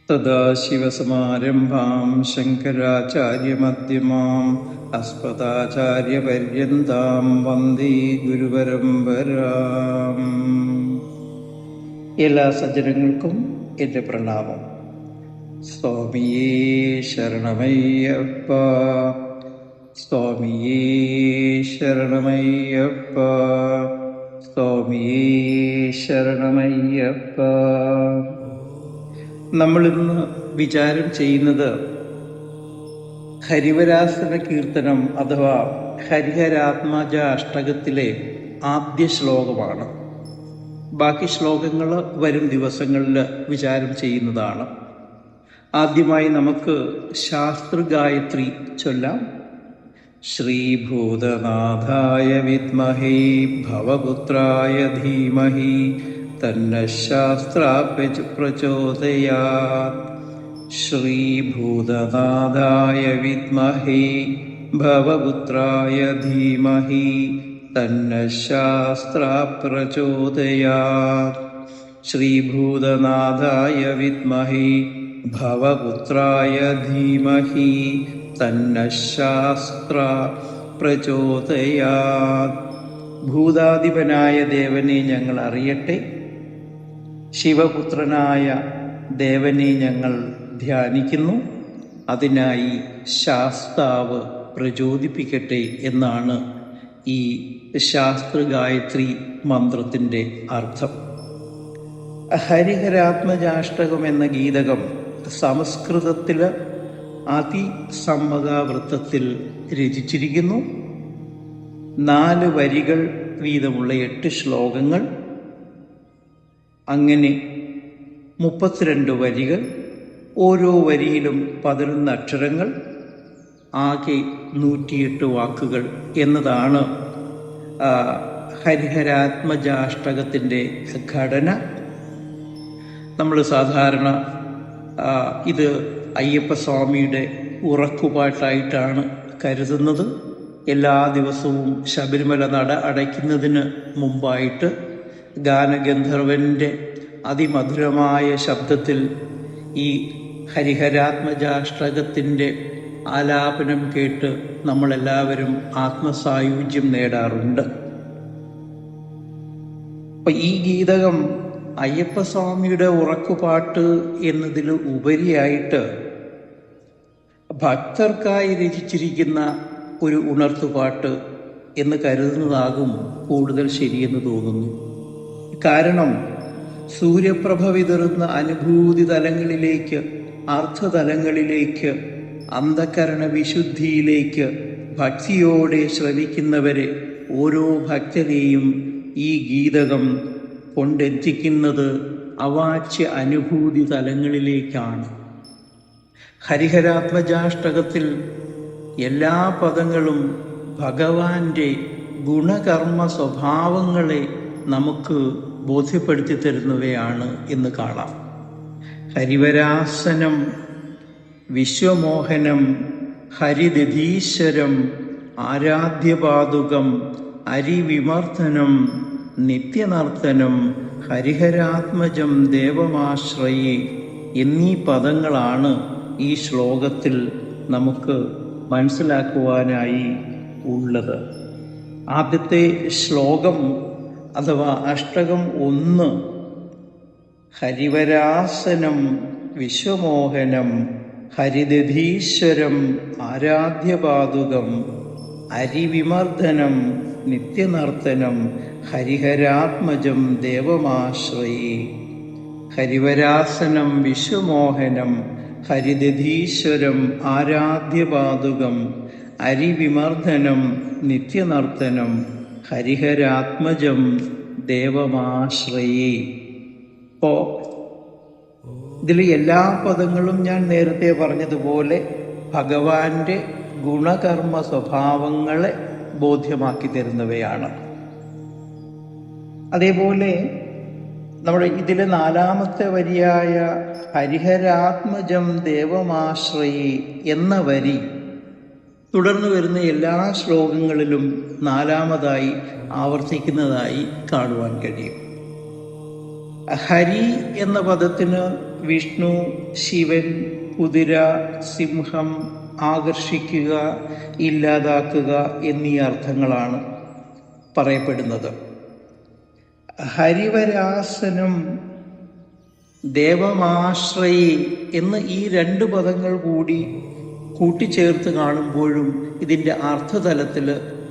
സദാശിവസമാരംഭാം ശങ്കരാചാര്യമധ്യമാം അസ്മദാചാര്യപര്യന്താം വന്ദേ ഗുരുപരമ്പരാം. എല്ലാ സജ്ജനങ്ങൾക്കും എൻ്റെ പ്രണാമം. സ്വാമിയേ ശരണമയ്യപ്പ, സ്വാമിയേ ശരണമയ്യപ്പ, സ്വാമിയേ ശരണമയ്യപ്പ. നമ്മളിന്ന് വിചാരം ചെയ്യുന്നത് ഹരിവരാസന കീർത്തനം അഥവാ ഹരിഹരാത്മജ അഷ്ടകത്തിലെ ആദ്യ ശ്ലോകമാണ്. ബാക്കി ശ്ലോകങ്ങൾ വരും ദിവസങ്ങളിൽ വിചാരം ചെയ്യുന്നതാണ്. ആദ്യമായി നമുക്ക് ശാസ്ത്രഗായത്രി ചൊല്ലാം. ശ്രീഭൂതനാഥായ വിദ്മഹേ ഭവപുത്രായ ധീമഹി തന്നഃ ശാസ്ത്രാപി പ്രചോദയാത്. ശ്രീഭൂതനാഥായ വിദ്മഹേ ഭവപുത്രായ ധീമഹി തന്നഃ ശാസ്ത്രാപി പ്രചോദയാത്. ശ്രീഭൂതനാഥായ വിദ്മഹേ ഭവപുത്രായ ധീമഹി തന്നഃ ശാസ്ത്രാപി പ്രചോദയാത്. ഭൂതാധിപനായ ദേവനെ ഞങ്ങൾ അറിയട്ടെ, ശിവപുത്രനായ ദേവനെ ഞങ്ങൾ ധ്യാനിക്കുന്നു, അതിനായി ശാസ്താവ് പ്രചോദിപ്പിക്കട്ടെ എന്നാണ് ഈ ശാസ്ത്രഗായത്രി മന്ത്രത്തിൻ്റെ അർത്ഥം. ഹരിഹരാത്മജാഷ്ടകം എന്ന ഗീതകം സംസ്കൃതത്തിൽ അതിസമ്മതാവൃത്തത്തിൽ രചിച്ചിരിക്കുന്നു. 4 വരികൾ വീതമുള്ള 8 ശ്ലോകങ്ങൾ, അങ്ങനെ 32 വരികൾ, ഓരോ വരിയിലും 11 അക്ഷരങ്ങൾ, ആകെ 108 വാക്കുകൾ എന്നതാണ് ഹരിഹരാത്മജാഷ്ടകത്തിൻ്റെ ഘടന. നമ്മൾ സാധാരണ ഇത് അയ്യപ്പസ്വാമിയുടെ ഉറക്കുപാട്ടായിട്ടാണ് കരുതുന്നത്. എല്ലാ ദിവസവും ശബരിമല നട അടയ്ക്കുന്നതിന് മുമ്പായിട്ട് ഗാനഗന്ധർവൻ്റെ അതിമധുരമായ ശബ്ദത്തിൽ ഈ ഹരിഹരാത്മജാഷ്ടകത്തിൻ്റെ ആലാപനം കേട്ട് നമ്മളെല്ലാവരും ആത്മസായുജ്യം നേടാറുണ്ട്. അപ്പം ഈ ഗീതകം അയ്യപ്പസ്വാമിയുടെ ഉറക്കുപാട്ട് എന്നതിൽ ഉപരിയായിട്ട് ഭക്തർക്കായി രചിച്ചിരിക്കുന്ന ഒരു ഉണർത്തുപാട്ട് എന്ന് കരുതുന്നതാകും കൂടുതൽ ശരിയെന്ന് തോന്നുന്നു. കാരണം സൂര്യപ്രഭ വിതറുന്ന അനുഭൂതി തലങ്ങളിലേക്ക്, അർത്ഥതലങ്ങളിലേക്ക്, അന്ധകരണ വിശുദ്ധിയിലേക്ക് ഭക്തിയോടെ ശ്രവിക്കുന്നവരെ, ഓരോ ഭക്തരെയും ഈ ഗീതകം കൊണ്ടെത്തിക്കുന്നത് അവാച്യ അനുഭൂതി തലങ്ങളിലേക്കാണ്. ഹരിഹരാത്മജാഷ്ടകത്തിൽ എല്ലാ പദങ്ങളും ഭഗവാന്റെ ഗുണകർമ്മ സ്വഭാവങ്ങളെ നമുക്ക് ബോധ്യപ്പെടുത്തി തരുന്നവയാണ് എന്ന് കാണാം. ഹരിവരാസനം, വിശ്വമോഹനം, ഹരിദധീശ്വരം, ആരാധ്യപാദുകം, അരിവിമർദ്ദനം, നിത്യനർത്തനം, ഹരിഹരാത്മജം ദേവമാശ്രയേ എന്നീ പദങ്ങളാണ് ഈ ശ്ലോകത്തിൽ നമുക്ക് മനസ്സിലാക്കുവാനായി ഉള്ളത്. ആദ്യത്തെ ശ്ലോകം അഥവാ അഷ്ടകം 1 ഹരിവരാസനം, വിശ്വമോഹനം, ഹരിദധീശ്വരം, ആരാധ്യപാദുകം, അരിവിമർദ്ദനം, നിത്യനർത്തനം, ഹരിഹരാത്മജം ദേവമാശ്രയേ. ഹരിവരാസനം, വിശ്വമോഹനം, ഹരിദധീശ്വരം, ആരാധ്യപാദുകം, അരിവിമർദ്ദനം, നിത്യനർത്തനം, ഹരിഹരാത്മജം ദേവമാശ്രയേ. ഇപ്പോൾ ഇതിൽ എല്ലാ പദങ്ങളും ഞാൻ നേരത്തെ പറഞ്ഞതുപോലെ ഭഗവാന്റെ ഗുണകർമ്മ സ്വഭാവങ്ങളെ ബോധ്യമാക്കി തരുന്നവയാണ്. അതേപോലെ നമ്മുടെ ഇതിലെ 4ാമത്തെ വരിയായ ഹരിഹരാത്മജം ദേവമാശ്രയേ എന്ന വരി തുടർന്ന് വരുന്ന എല്ലാ ശ്ലോകങ്ങളിലും 4ാമതായി ആവർത്തിക്കുന്നതായി കാണുവാൻ കഴിയും. ഹരി എന്ന പദത്തിന് വിഷ്ണു, ശിവൻ, കുതിര, സിംഹം, ആകർഷിക്കുക, ഇല്ലാതാക്കുക എന്നീ അർത്ഥങ്ങളാണ് പറയപ്പെടുന്നത്. ഹരിവരാസനം, ദേവമാശ്രയി എന്ന് ഈ രണ്ട് പദങ്ങൾ കൂടി കൂട്ടിച്ചേർത്ത് കാണുമ്പോഴും ഇതിൻ്റെ അർത്ഥതലത്തിൽ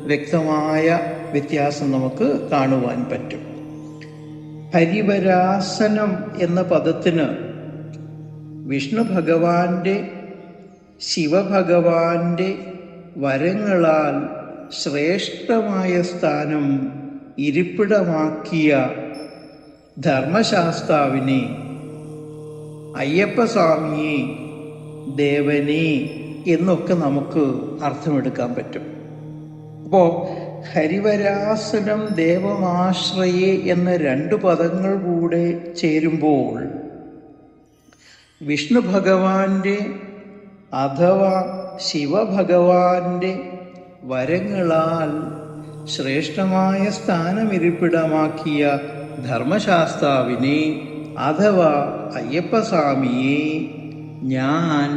വ്യക്തമായ വ്യത്യാസം നമുക്ക് കാണുവാൻ പറ്റും. ഹരിവരാസനം എന്ന പദത്തിന് വിഷ്ണു ഭഗവാന്റെ, ശിവഭഗവാന്റെ വരങ്ങളാൽ ശ്രേഷ്ഠമായ സ്ഥാനം ഇരിപ്പിടമാക്കിയ ധർമ്മശാസ്താവിനെ, അയ്യപ്പസ്വാമിയെ, ദേവനെ എന്നൊക്കെ നമുക്ക് അർത്ഥമെടുക്കാൻ പറ്റും. അപ്പോൾ ഹരിവരാസനം, ദേവമാശ്രയെ എന്ന രണ്ട് പദങ്ങൾ കൂടെ ചേരുമ്പോൾ വിഷ്ണു ഭഗവാന്റെ അഥവാ ശിവഭഗവാന്റെ വരങ്ങളാൽ ശ്രേഷ്ഠമായ സ്ഥാനമിരിപ്പിടമാക്കിയ ധർമ്മശാസ്താവിനെ അഥവാ അയ്യപ്പസ്വാമിയെ ഞാൻ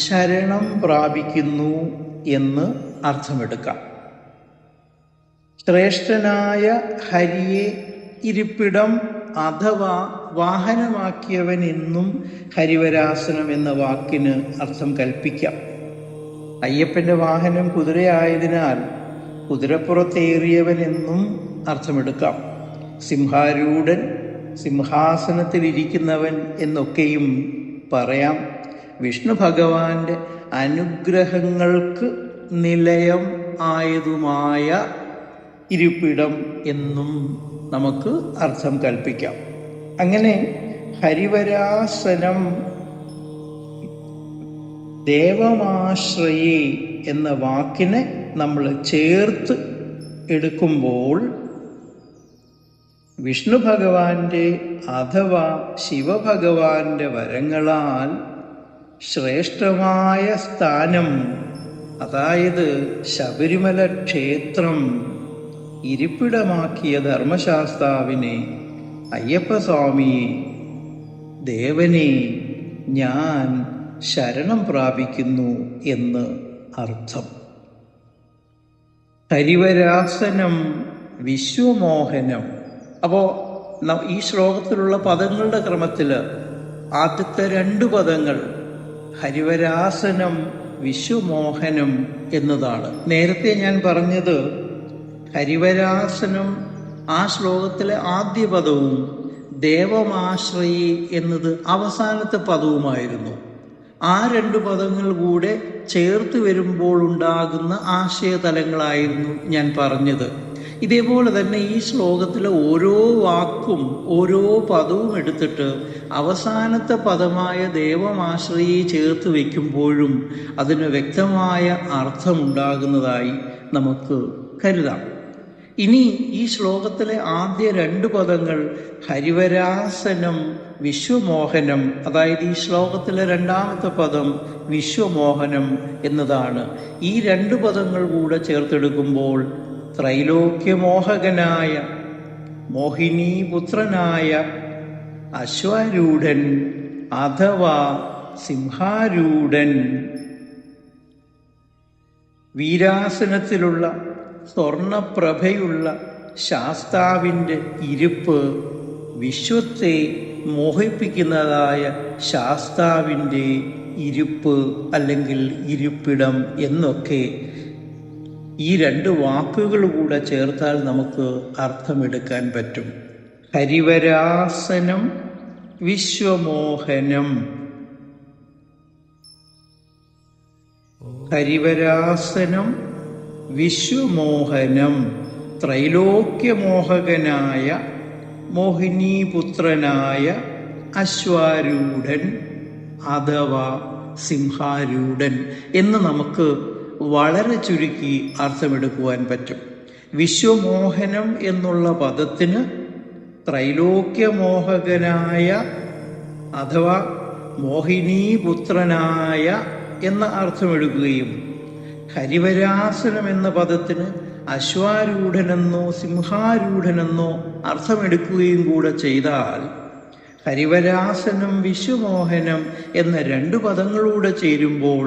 ശരണം പ്രാപിക്കുന്നു എന്ന് അർത്ഥമെടുക്കാം. ശ്രേഷ്ഠനായ ഹരിയെ ഇരിപ്പിടം അഥവാ വാഹനമാക്കിയവൻ എന്നും ഹരിവരാസനം എന്ന വാക്കിന് അർത്ഥം കൽപ്പിക്കാം. അയ്യപ്പൻ്റെ വാഹനം കുതിരയായതിനാൽ കുതിരപ്പുറത്തേറിയവൻ എന്നും അർത്ഥമെടുക്കാം. സിംഹാരൂഢൻ, സിംഹാസനത്തിലിരിക്കുന്നവൻ എന്നൊക്കെയും പറയാം. വിഷ്ണു ഭഗവാന്റെ അനുഗ്രഹങ്ങൾക്ക് നിലയം ആയതുമായ ഇരിപ്പിടം എന്നും നമുക്ക് അർത്ഥം കൽപ്പിക്കാം. അങ്ങനെ ഹരിവരാസനം, ദേവമാശ്രയെ എന്ന വാക്കിനെ നമ്മൾ ചേർത്ത് എടുക്കുമ്പോൾ വിഷ്ണു ഭഗവാന്റെ അഥവാ ശിവഭഗവാന്റെ വരങ്ങളാൽ ശ്രേഷ്ഠമായ സ്ഥാനം, അതായത് ശബരിമല ക്ഷേത്രം ഇരിപ്പിടമാക്കിയ ധർമ്മശാസ്താവിനെ, അയ്യപ്പസ്വാമിയെ, ദേവനെ ഞാൻ ശരണം പ്രാപിക്കുന്നു എന്ന് അർത്ഥം. ഹരിവരാസനം, വിശ്വമോഹനം. അപ്പോൾ ഈ ശ്ലോകത്തിലുള്ള പദങ്ങളുടെ ക്രമത്തിൽ ആദ്യത്തെ രണ്ട് പദങ്ങൾ ഹരിവരാസനം, വിശ്വമോഹനം എന്നതാണ്. നേരത്തെ ഞാൻ പറഞ്ഞത് ഹരിവരാസനം ആ ശ്ലോകത്തിലെ ആദ്യ പദവും ദേവമാശ്രയി എന്നത് അവസാനത്തെ പദവുമായിരുന്നു. ആ രണ്ട് പദങ്ങൾ കൂടെ ചേർത്ത് വരുമ്പോൾ ഉണ്ടാകുന്ന ആശയതലങ്ങളായിരുന്നു ഞാൻ പറഞ്ഞത്. ഇതേപോലെ തന്നെ ഈ ശ്ലോകത്തിലെ ഓരോ വാക്കും ഓരോ പദവും എടുത്തിട്ട് അവസാനത്തെ പദമായ ദേവമാശ്രയെ ചേർത്ത് വയ്ക്കുമ്പോഴും അതിന് വ്യക്തമായ അർത്ഥമുണ്ടാകുന്നതായി നമുക്ക് കരുതാം. ഇനി ഈ ശ്ലോകത്തിലെ ആദ്യ രണ്ട് പദങ്ങൾ ഹരിവരാസനം, വിശ്വമോഹനം, അതായത് ഈ ശ്ലോകത്തിലെ രണ്ടാമത്തെ പദം വിശ്വമോഹനം എന്നതാണ്. ഈ രണ്ട് പദങ്ങൾ കൂടെ ചേർത്തെടുക്കുമ്പോൾ ത്രൈലോക്യമോഹകനായ, മോഹിനീപുത്രനായ, അശ്വാരൂഢൻ അഥവാ സിംഹാരൂഢൻ, വീരാസനത്തിലുള്ള സ്വർണപ്രഭയുള്ള ശാസ്താവിൻ്റെ ഇരിപ്പ്, വിശ്വത്തെ മോഹിപ്പിക്കുന്നതായ ശാസ്താവിൻ്റെ ഇരിപ്പ് അല്ലെങ്കിൽ ഇരിപ്പിടം എന്നൊക്കെ ഈ രണ്ട് വാക്കുകൾ കൂടെ ചേർത്താൽ നമുക്ക് അർത്ഥമെടുക്കാൻ പറ്റും. ഹരിവരാസനം, വിശ്വമോഹനം. ഹരിവരാസനം, വിശ്വമോഹനം. ത്രൈലോക്യമോഹകനായ, മോഹിനീപുത്രനായ, അശ്വാരൂഢൻ അഥവാ സിംഹാരൂഢൻ എന്ന് നമുക്ക് വളരെ ചുരുക്കി അർത്ഥമെടുക്കുവാൻ പറ്റും. വിശ്വമോഹനം എന്നുള്ള പദത്തിന് ത്രൈലോക്യമോഹകനായ അഥവാ മോഹിനീപുത്രനായ എന്ന അർത്ഥമെടുക്കുകയും ഹരിവരാസനം എന്ന പദത്തിന് അശ്വാരൂഢനെന്നോ സിംഹാരൂഢനെന്നോ അർത്ഥമെടുക്കുകയും കൂടെ ചെയ്താൽ ഹരിവരാസനം വിശ്വമോഹനം എന്ന രണ്ടു പദങ്ങളൂടെ ചേരുമ്പോൾ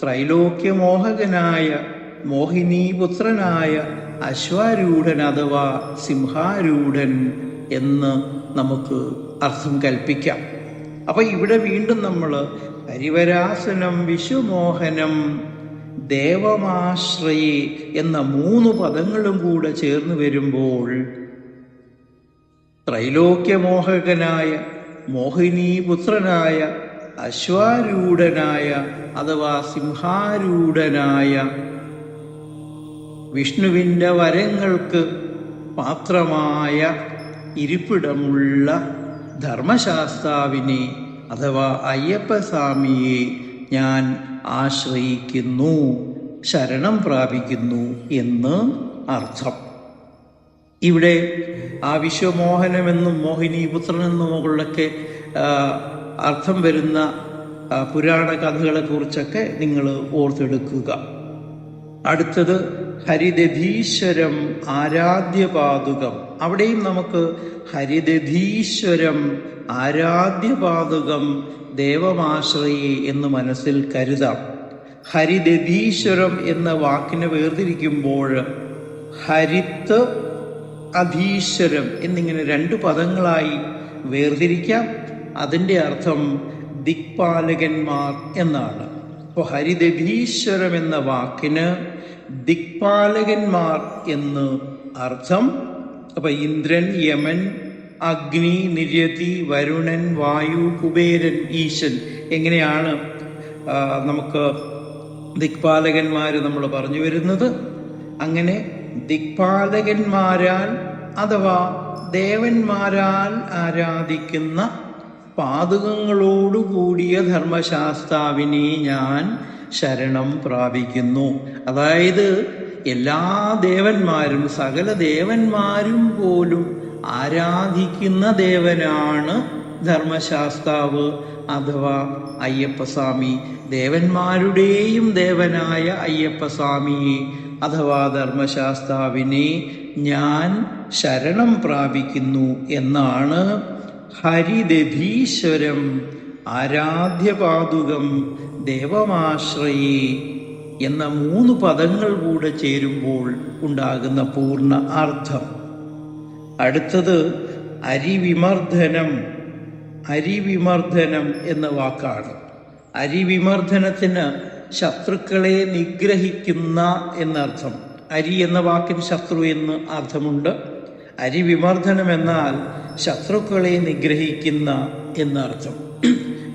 ത്രൈലോക്യമോഹകനായ മോഹിനീപുത്രനായ അശ്വാരൂഢൻ അഥവാ സിംഹാരൂഢൻ എന്ന് നമുക്ക് അർത്ഥം കൽപ്പിക്കാം. അപ്പൊ ഇവിടെ വീണ്ടും നമ്മൾ ഹരിവരാസനം വിശ്വമോഹനം ദേവമാശ്രയേ എന്ന 3 പദങ്ങളും കൂടെ ചേർന്ന് വരുമ്പോൾ ത്രൈലോക്യമോഹകനായ മോഹിനീപുത്രനായ അശ്വാരൂഢനായ അഥവാ സിംഹാരൂഢനായ വിഷ്ണുവിൻ്റെ വരങ്ങൾക്ക് പാത്രമായ ഇരിപ്പിടമുള്ള ധർമ്മശാസ്താവിനെ അഥവാ അയ്യപ്പസ്വാമിയെ ഞാൻ ആശ്രയിക്കുന്നു, ശരണം പ്രാപിക്കുന്നു എന്ന് അർത്ഥം. ഇവിടെ ആ വിശ്വമോഹനമെന്നും മോഹിനീപുത്രനെന്നുമൊക്കെ അർത്ഥം വരുന്ന പുരാണ കഥകളെക്കുറിച്ചൊക്കെ നിങ്ങൾ ഓർത്തെടുക്കുക. അടുത്തത് ഹരിദധീശ്വരം ആരാധ്യപാദുകം. അവിടെയും നമുക്ക് ഹരിദധീശ്വരം ആരാധ്യപാദുകം ദേവമാശ്രയെ എന്ന് മനസ്സിൽ കരുതാം. ഹരിദധീശ്വരം എന്ന വാക്കിനെ വേർതിരിക്കുമ്പോൾ ഹരിത്ത് അധീശ്വരം എന്നിങ്ങനെ 2 പദങ്ങളായി വേർതിരിക്കാം. അതിൻ്റെ അർത്ഥം ദിക്പാലകന്മാർ എന്നാണ്. അപ്പോൾ ഹരിദധീശ്വരം എന്ന വാക്കിന് ദിക്പാലകന്മാർ എന്ന് അർത്ഥം. അപ്പൊ ഇന്ദ്രൻ, യമൻ, അഗ്നി, നിര്യതി, വരുണൻ, വായു, കുബേരൻ, ഈശൻ എങ്ങനെയാണ് നമുക്ക് ദിക്പാലകന്മാർ നമ്മൾ പറഞ്ഞു വരുന്നത്. അങ്ങനെ ദിക്പാലകന്മാരാൽ അഥവാ ദേവന്മാരാൽ ആരാധിക്കുന്ന പാദുകങ്ങളോടുകൂടിയ ധർമ്മശാസ്താവിനെ ഞാൻ ശരണം പ്രാപിക്കുന്നു. അതായത് എല്ലാ ദേവന്മാരും സകല ദേവന്മാരും പോലും ആരാധിക്കുന്ന ദേവനാണ് ധർമ്മശാസ്താവ് അഥവാ അയ്യപ്പസ്വാമി. ദേവന്മാരുടെയും ദേവനായ അയ്യപ്പസ്വാമിയെ അഥവാ ധർമ്മശാസ്താവിനെ ഞാൻ ശരണം പ്രാപിക്കുന്നു എന്നാണ് ഹരിദധീശ്വരം ആരാധ്യപാദുകം ദേവമാശ്രയേ എന്ന 3 പദങ്ങൾ കൂടെ ചേരുമ്പോൾ ഉണ്ടാകുന്ന പൂർണ്ണ അർത്ഥം. അടുത്തത് അരിവിമർദ്ദനം. അരിവിമർദ്ദനം എന്ന വാക്കാണ്. അരിവിമർദ്ദനത്തിന് ശത്രുക്കളെ നിഗ്രഹിക്കുന്ന എന്നർത്ഥം. അരി എന്ന വാക്കിന് ശത്രു എന്ന് അർത്ഥമുണ്ട്. അരിവിമർദ്ദനം എന്നാൽ ശത്രുക്കളെ നിഗ്രഹിക്കുന്ന എന്നർത്ഥം.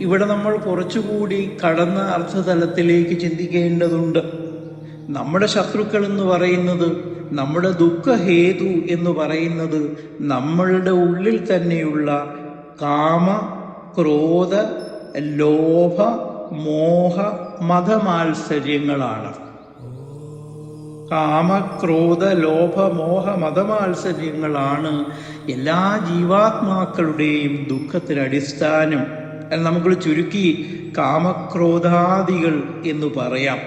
ഇവിടെ നമ്മൾ കുറച്ചുകൂടി കടന്ന അർത്ഥതലത്തിലേക്ക് ചിന്തിക്കേണ്ടതുണ്ട്. നമ്മുടെ ശത്രുക്കൾ എന്ന് പറയുന്നത്, നമ്മുടെ ദുഃഖഹേതു എന്ന് പറയുന്നത് നമ്മളുടെ ഉള്ളിൽ തന്നെയുള്ള കാമ, ക്രോധ, ലോഭ, മോഹ, മതമാത്സര്യങ്ങളാണ്. കാമ, ക്രോധ, ലോഭ, മോഹ, മതമാത്സര്യങ്ങളാണ് എല്ലാ ജീവാത്മാക്കളുടെയും ദുഃഖത്തിന് അടിസ്ഥാനം. നമുക്ക് ചുരുക്കി കാമക്രോധാദികൾ എന്ന് പറയാം.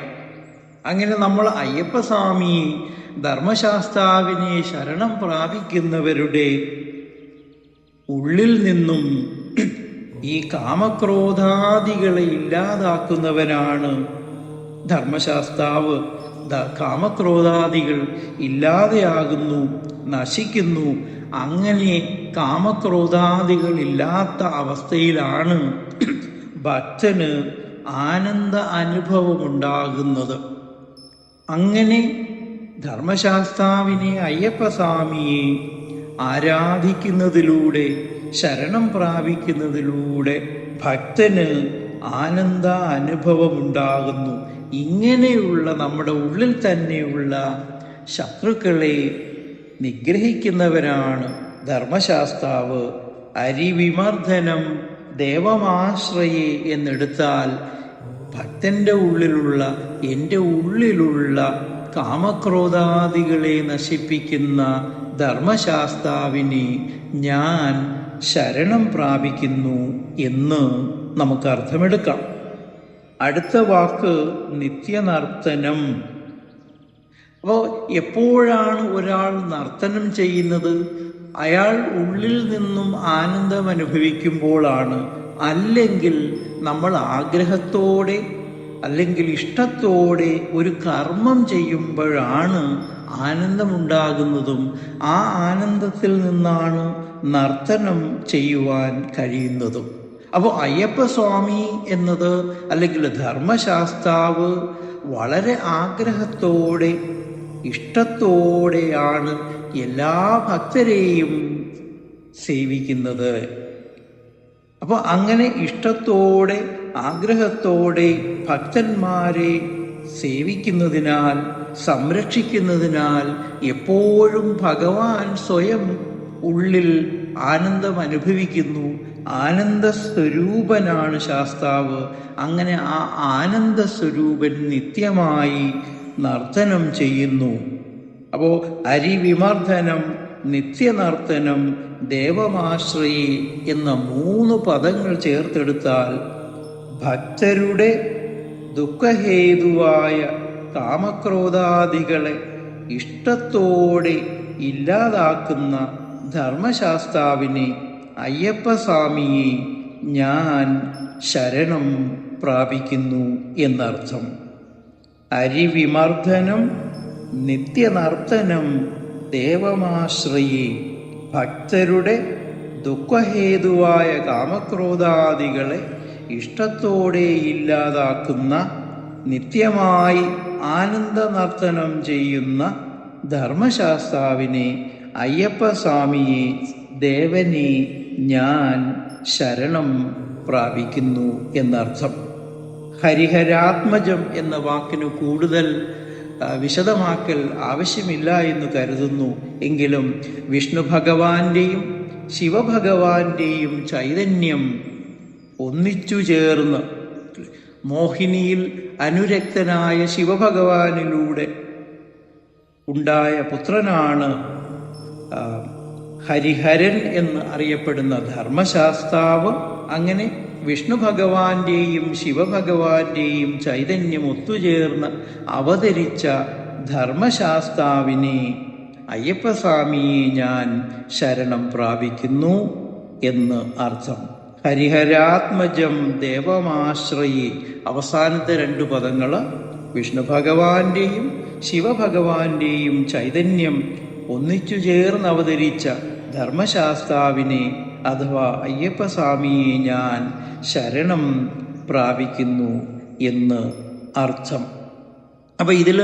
അങ്ങനെ നമ്മൾ അയ്യപ്പസ്വാമി ധർമ്മശാസ്താവിനെ ശരണം പ്രാപിക്കുന്നവരുടെ ഉള്ളിൽ നിന്നും ഈ കാമക്രോധാദികളെ ഇല്ലാതാക്കുന്നവനാണ് ധർമ്മശാസ്താവ്. കാമക്രോധാദികൾ ഇല്ലാതെയാകുന്നു, നശിക്കുന്നു. അങ്ങനെ കാമക്രോധാദികൾ ഇല്ലാത്ത അവസ്ഥയിലാണ് ഭക്തന് ആനന്ദ അനുഭവമുണ്ടാകുന്നത്. അങ്ങനെ ധർമ്മശാസ്താവിനെ അയ്യപ്പസ്വാമിയെ ആരാധിക്കുന്നതിലൂടെ, ശരണം പ്രാപിക്കുന്നതിലൂടെ ഭക്തന് ആനന്ദ അനുഭവമുണ്ടാകുന്നു. ഇങ്ങനെയുള്ള നമ്മുടെ ഉള്ളിൽ തന്നെയുള്ള ശത്രുക്കളെ നിഗ്രഹിക്കുന്നവരാണ് ധർമ്മശാസ്താവ്. അരിവിമർദ്ദനം ദേവമാശ്രയെ എന്നെടുത്താൽ ഭക്തന്റെ ഉള്ളിലുള്ള, എൻ്റെ ഉള്ളിലുള്ള കാമക്രോധാദികളെ നശിപ്പിക്കുന്ന ധർമ്മശാസ്താവിനെ ഞാൻ ശരണം പ്രാപിക്കുന്നു എന്ന് നമുക്ക് അർത്ഥമെടുക്കാം. അടുത്ത വാക്ക് നിത്യനർത്തനം. അപ്പോൾ എപ്പോഴാണ് ഒരാൾ നർത്തനം ചെയ്യുന്നത്? അയാൾ ഉള്ളിൽ നിന്നും ആനന്ദം അനുഭവിക്കുമ്പോഴാണ്. അല്ലെങ്കിൽ നമ്മൾ ആഗ്രഹത്തോടെ അല്ലെങ്കിൽ ഇഷ്ടത്തോടെ ഒരു കർമ്മം ചെയ്യുമ്പോഴാണ് ആനന്ദമുണ്ടാകുന്നതും ആ ആനന്ദത്തിൽ നിന്നാണ് നർത്തനം ചെയ്യുവാൻ കഴിയുന്നതും. അപ്പോൾ അയ്യപ്പസ്വാമി എന്നത് അല്ലെങ്കിൽ ധർമ്മശാസ്താവ് വളരെ ആഗ്രഹത്തോടെ ഇഷ്ടത്തോടെയാണ് എല്ലാ ഭക്തരെയും സേവിക്കുന്നത്. അപ്പോൾ അങ്ങനെ ഇഷ്ടത്തോടെ ആഗ്രഹത്തോടെ ഭക്തന്മാരെ സേവിക്കുന്നതിനാൽ സംരക്ഷിക്കുന്നതിനാൽ എപ്പോഴും ഭഗവാൻ സ്വയം ഉള്ളിൽ ആനന്ദം അനുഭവിക്കുന്നു. ആനന്ദസ്വരൂപനാണ് ശാസ്താവ്. അങ്ങനെ ആ ആനന്ദസ്വരൂപൻ നിത്യമായി നർത്തനം ചെയ്യുന്നു. അപ്പോൾ അരിവിമർദ്ദനം, നിത്യനർത്തനം, ദേവമാശ്രയി എന്ന 3 പദങ്ങൾ ചേർത്തെടുത്താൽ ഭക്തരുടെ ദുഃഖഹേതുവായ കാമക്രോധാദികളെ ഇഷ്ടത്തോടെ ഇല്ലാതാക്കുന്ന ധർമ്മശാസ്താവിനെ അയ്യപ്പസ്വാമിയെ ഞാൻ ശരണം പ്രാപിക്കുന്നു എന്നർത്ഥം. അരിവിമർദ്ദനം, നിത്യനർത്തനം, ദേവമാശ്രയെ, ഭക്തരുടെ ദുഃഖഹേതുവായ കാമക്രോധാദികളെ ഇഷ്ടത്തോടെ ഇല്ലാതാക്കുന്ന, നിത്യമായി ആനന്ദനർത്തനം ചെയ്യുന്ന ധർമ്മശാസ്താവിനെ അയ്യപ്പസ്വാമിയെ ദേവനെ ഞാൻ ശരണം പ്രാപിക്കുന്നു എന്നർത്ഥം. ഹരിഹരാത്മജം എന്ന വാക്കിന് കൂടുതൽ വിശദമാക്കൽ ആവശ്യമില്ല എന്ന് കരുതുന്നു. എങ്കിലും വിഷ്ണു ഭഗവാന്റെയും ശിവഭഗവാന്റെയും ചൈതന്യം ഒന്നിച്ചു ചേർന്ന് മോഹിനിയിൽ അനുരക്തനായ ശിവഭഗവാനിലൂടെ ഉണ്ടായ പുത്രനാണ് ഹരിഹരൻ എന്ന് അറിയപ്പെടുന്ന ധർമ്മശാസ്താവ്. അങ്ങനെ വിഷ്ണു ഭഗവാന്റെയും ശിവഭഗവാന്റെയും ചൈതന്യം ഒത്തുചേർന്ന് അവതരിച്ച ധർമ്മശാസ്താവിനെ അയ്യപ്പസ്വാമിയെ ഞാൻ ശരണം പ്രാപിക്കുന്നു എന്ന് അർത്ഥം. ഹരിഹരാത്മജം ദേവമാശ്രയി, അവസാനത്തെ 2 പദങ്ങൾ വിഷ്ണു ഭഗവാന്റെയും ശിവഭഗവാന്റെയും ചൈതന്യം ഒന്നിച്ചു ചേർന്ന് അവതരിച്ച ധർമ്മശാസ്താവിനെ അഥവാ അയ്യപ്പസ്വാമിയെ ഞാൻ ശരണം പ്രാപിക്കുന്നു എന്ന് അർത്ഥം. അപ്പം ഇതിൽ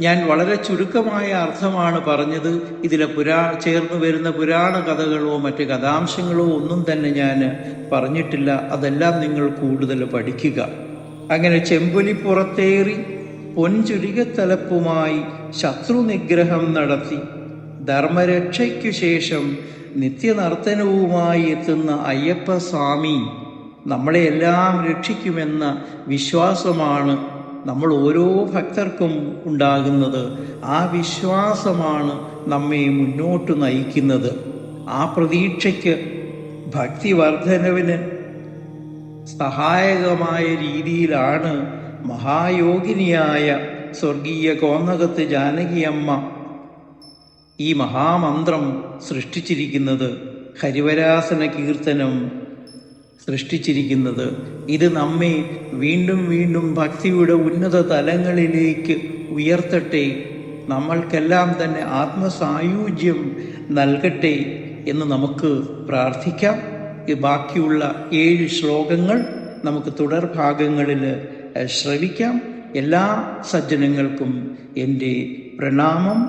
ഞാൻ വളരെ ചുരുക്കമായ അർത്ഥമാണ് പറഞ്ഞത്. ഇതിലെ ചേർന്ന് വരുന്ന പുരാണ കഥകളോ മറ്റ് കഥാംശങ്ങളോ ഒന്നും തന്നെ ഞാൻ പറഞ്ഞിട്ടില്ല. അതെല്ലാം നിങ്ങൾ കൂടുതൽ പഠിക്കുക. അങ്ങനെ ചെമ്പുലിപ്പുറത്തേറി പൊൻചുരികത്തലപ്പുമായി ശത്രുനിഗ്രഹം നടത്തി ധർമ്മരക്ഷയ്ക്കു ശേഷം നിത്യനർത്തനവുമായി എത്തുന്ന അയ്യപ്പസ്വാമി നമ്മളെയെല്ലാം രക്ഷിക്കുമെന്ന വിശ്വാസമാണ് നമ്മൾ ഓരോ ഭക്തർക്കും ഉണ്ടാകുന്നത്. ആ വിശ്വാസമാണ് നമ്മെ മുന്നോട്ട് നയിക്കുന്നത്. ആ പ്രതീക്ഷയ്ക്ക് ഭക്തിവർദ്ധനവിന് സഹായകമായ രീതിയിലാണ് മഹായോഗിനിയായ സ്വർഗീയ കോന്നകത്ത് ജാനകിയമ്മ ഈ മഹാമന്ത്രം സൃഷ്ടിച്ചിരിക്കുന്നത്, ഹരിവരാസന കീർത്തനം സൃഷ്ടിച്ചിരിക്കുന്നത്. ഇത് നമ്മെ വീണ്ടും വീണ്ടും ഭക്തിയുടെ ഉന്നത തലങ്ങളിലേക്ക് ഉയർത്തട്ടെ, നമ്മൾക്കെല്ലാം തന്നെ ആത്മസായുജ്യം നൽകട്ടെ എന്ന് നമുക്ക് പ്രാർത്ഥിക്കാം. ബാക്കിയുള്ള 7 ശ്ലോകങ്ങൾ നമുക്ക് തുടർഭാഗങ്ങളിൽ ശ്രവിക്കാം. എല്ലാ സജ്ജനങ്ങൾക്കും എൻ്റെ പ്രണാമം.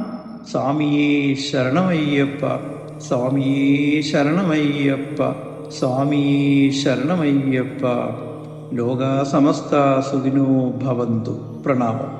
സ്വാമിയേ ശരണമയ്യപ്പ, സ്വാമിയേ ശരണമയ്യപ്പ, സ്വാമിയേ ശരണമയ്യപ്പ. ലോകാ സമസ്ത സുഖിനോ ഭവന്തു. പ്രണാമം.